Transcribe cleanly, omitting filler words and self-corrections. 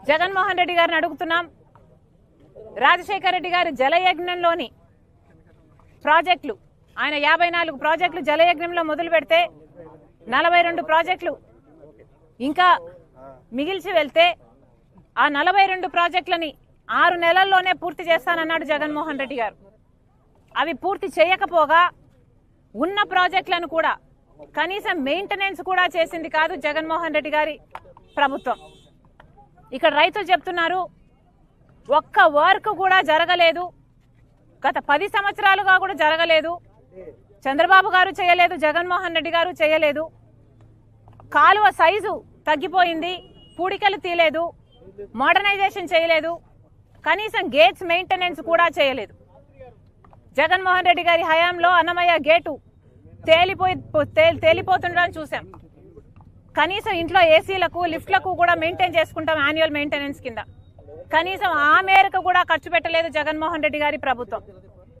జగన్మోహన్ రెడ్డి గారిని అడుగుతున్నాం. రాజశేఖర రెడ్డి గారి జలయజ్ఞంలోని ప్రాజెక్టులు ఆయన 54 ప్రాజెక్టులు జలయజ్ఞంలో మొదలు పెడితే 42 ప్రాజెక్టులు ఇంకా మిగిల్చి వెళ్తే ఆ 42 ప్రాజెక్టులని 6 నెలల్లోనే పూర్తి చేస్తానన్నాడు జగన్మోహన్ రెడ్డి గారు. అవి పూర్తి చేయకపోగా ఉన్న ప్రాజెక్టులను కూడా కనీసం మెయింటెనెన్స్ కూడా చేసింది కాదు జగన్మోహన్ రెడ్డి గారి ప్రభుత్వం. ఇక్కడ రైతులు చెప్తున్నారు ఒక్క వర్క్ కూడా జరగలేదు, గత 10 సంవత్సరాలుగా కూడా జరగలేదు. చంద్రబాబు గారు చేయలేదు, జగన్మోహన్ రెడ్డి గారు చేయలేదు. కాలువ సైజు తగ్గిపోయింది, పూడికలు తీయలేదు, మోడర్నైజేషన్ చేయలేదు, కనీసం గేట్స్ మెయింటెనెన్స్ కూడా చేయలేదు. జగన్మోహన్ రెడ్డి గారి హయాంలో అన్నమయ్య గేటు తేలిపోతుండడం చూసాం. కనీసం ఇంట్లో ఏసీలకు లిఫ్ట్లకు కూడా మెయింటైన్ చేసుకుంటాం యాన్యువల్ మెయింటెనెన్స్ కింద. కనీసం ఆ మేరకు కూడా ఖర్చు పెట్టలేదు జగన్మోహన్ రెడ్డి గారి ప్రభుత్వం.